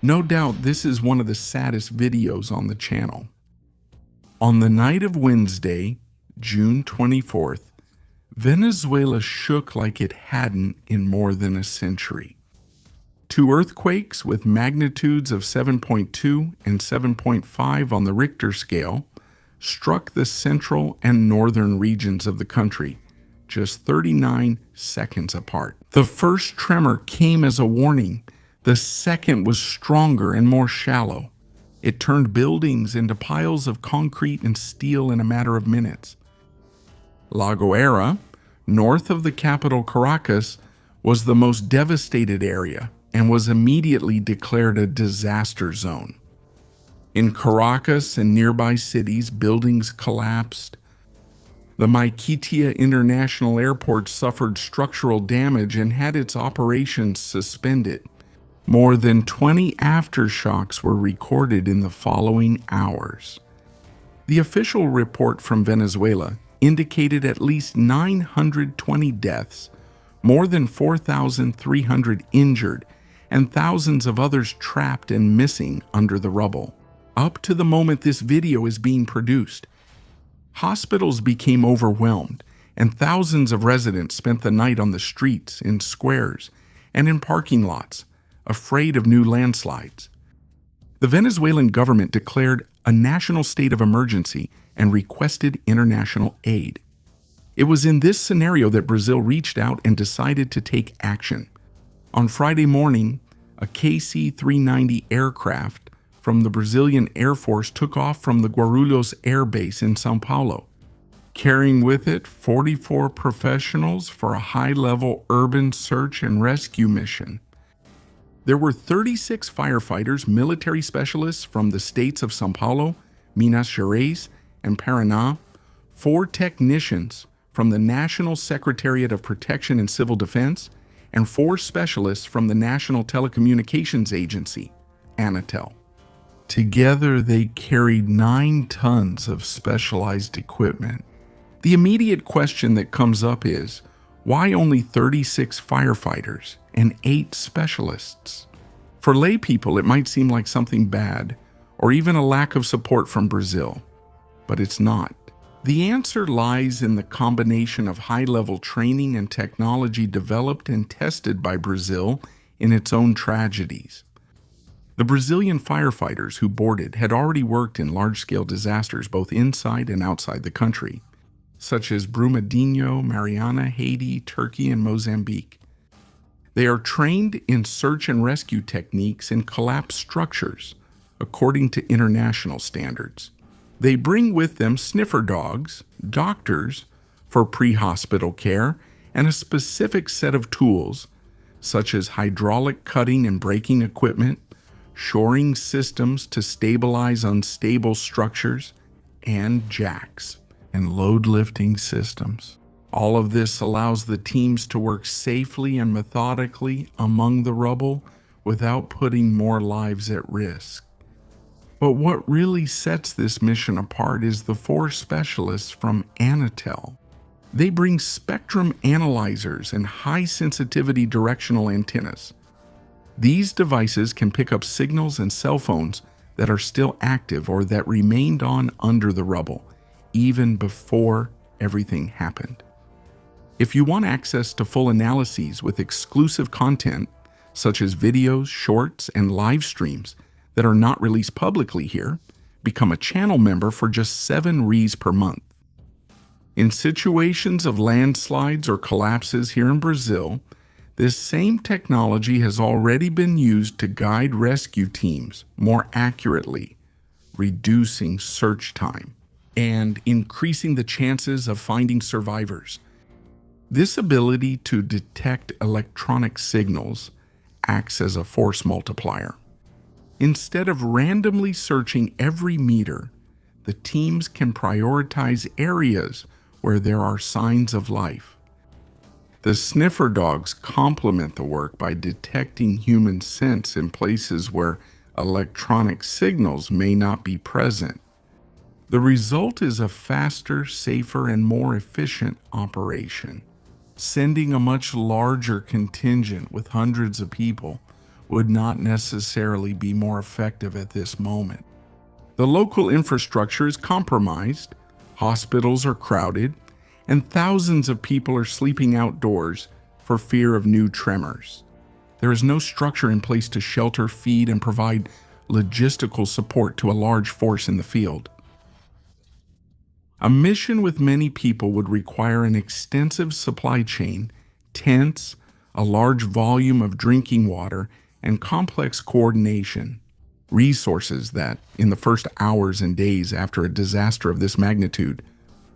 No doubt this is one of the saddest videos on the channel. On the night of Wednesday, June 24th, Venezuela shook like it hadn't in more than a century. Two earthquakes with magnitudes of 7.2 and 7.5 on the Richter scale struck the central and northern regions of the country, just 39 seconds apart. The first tremor came as a warning. The second was stronger and more shallow. It turned buildings into piles of concrete and steel in a matter of minutes. La Guaira, north of the capital Caracas, was the most devastated area and was immediately declared a disaster zone. In Caracas and nearby cities, buildings collapsed. The Maiquetía International Airport suffered structural damage and had its operations suspended. More than 20 aftershocks were recorded in the following hours. The official report from Venezuela indicated at least 920 deaths, more than 4,300 injured, and thousands of others trapped and missing under the rubble. Up to the moment this video is being produced, hospitals became overwhelmed, and thousands of residents spent the night on the streets, in squares, and in parking lots, afraid of new landslides. The Venezuelan government declared a national state of emergency and requested international aid. It was in this scenario that Brazil reached out and decided to take action. On Friday morning, a KC-390 aircraft from the Brazilian Air Force took off from the Guarulhos Air Base in São Paulo, carrying with it 44 professionals for a high-level urban search and rescue mission. There were 36 firefighters, military specialists from the states of São Paulo, Minas Gerais, and Paraná, 4 technicians from the National Secretariat of Protection and Civil Defense, and 4 specialists from the National Telecommunications Agency, Anatel. Together, they carried 9 tons of specialized equipment. The immediate question that comes up is, why only 36 firefighters and 8 specialists? For lay people, it might seem like something bad, or even a lack of support from Brazil, but it's not. The answer lies in the combination of high-level training and technology developed and tested by Brazil in its own tragedies. The Brazilian firefighters who boarded had already worked in large-scale disasters both inside and outside the country, such as Brumadinho, Mariana, Haiti, Turkey, and Mozambique. They are trained in search and rescue techniques in collapsed structures, according to international standards. They bring with them sniffer dogs, doctors for pre-hospital care, and a specific set of tools, such as hydraulic cutting and braking equipment, shoring systems to stabilize unstable structures, and jacks and load-lifting systems. All of this allows the teams to work safely and methodically among the rubble without putting more lives at risk. But what really sets this mission apart is the 4 specialists from Anatel. They bring spectrum analyzers and high-sensitivity directional antennas. These devices can pick up signals and cell phones that are still active or that remained on under the rubble, even before everything happened. If you want access to full analyses with exclusive content, such as videos, shorts, and live streams that are not released publicly here, become a channel member for just 7 Rs per month. In situations of landslides or collapses here in Brazil, this same technology has already been used to guide rescue teams more accurately, reducing search time and increasing the chances of finding survivors. This ability to detect electronic signals acts as a force multiplier. Instead of randomly searching every meter, the teams can prioritize areas where there are signs of life. The sniffer dogs complement the work by detecting human scents in places where electronic signals may not be present. The result is a faster, safer, and more efficient operation. Sending a much larger contingent with hundreds of people would not necessarily be more effective at this moment. The local infrastructure is compromised, hospitals are crowded, and thousands of people are sleeping outdoors for fear of new tremors. There is no structure in place to shelter, feed, and provide logistical support to a large force in the field. A mission with many people would require an extensive supply chain, tents, a large volume of drinking water, and complex coordination. Resources that, in the first hours and days after a disaster of this magnitude,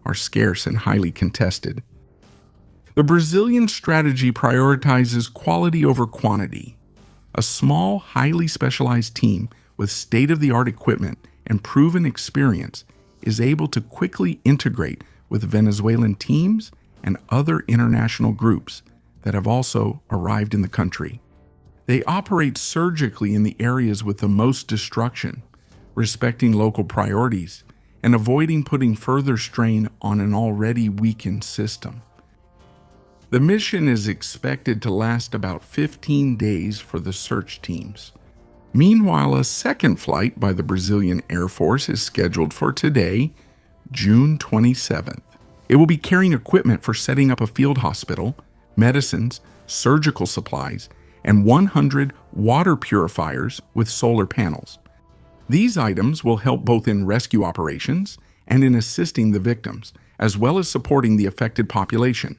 are scarce and highly contested. The Brazilian strategy prioritizes quality over quantity. A small, highly specialized team with state-of-the-art equipment and proven experience is able to quickly integrate with Venezuelan teams and other international groups that have also arrived in the country. They operate surgically in the areas with the most destruction, respecting local priorities and avoiding putting further strain on an already weakened system. The mission is expected to last about 15 days for the search teams. Meanwhile, a second flight by the Brazilian Air Force is scheduled for today, June 27th. It will be carrying equipment for setting up a field hospital, medicines, surgical supplies, and 100 water purifiers with solar panels. These items will help both in rescue operations and in assisting the victims, as well as supporting the affected population.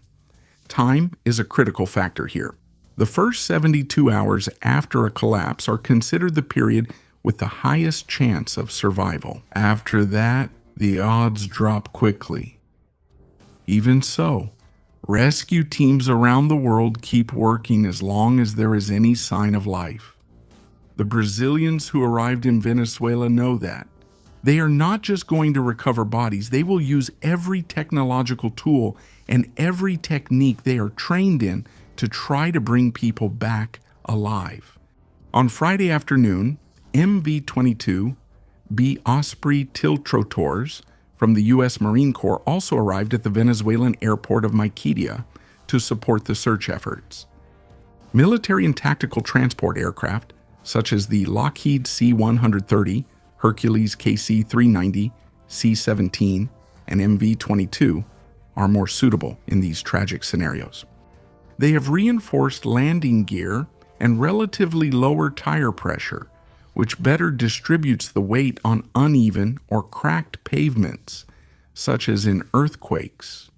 Time is a critical factor here. The first 72 hours after a collapse are considered the period with the highest chance of survival. After that, the odds drop quickly. Even so, rescue teams around the world keep working as long as there is any sign of life. The Brazilians who arrived in Venezuela know that. They are not just going to recover bodies, they will use every technological tool and every technique they are trained in to try to bring people back alive. On Friday afternoon, MV-22 B. Osprey Tiltrotors from the U.S. Marine Corps also arrived at the Venezuelan airport of Maiquetía to support the search efforts. Military and tactical transport aircraft, such as the Lockheed C-130, Hercules KC-390, C-17, and MV-22, are more suitable in these tragic scenarios. They have reinforced landing gear and relatively lower tire pressure, which better distributes the weight on uneven or cracked pavements, such as in earthquakes.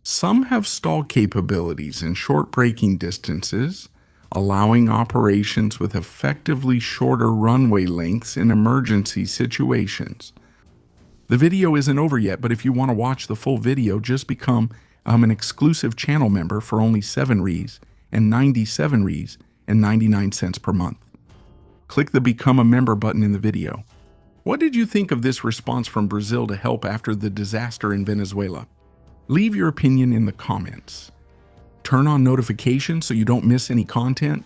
Some have stall capabilities in short braking distances, allowing operations with effectively shorter runway lengths in emergency situations. The video isn't over yet, but if you want to watch the full video, just become an exclusive channel member for only 7 Rs and 97 Rs and 99 cents per month. Click the Become a Member button in the video. What did you think of this response from Brazil to help after the disaster in Venezuela? Leave your opinion in the comments. Turn on notifications so you don't miss any content.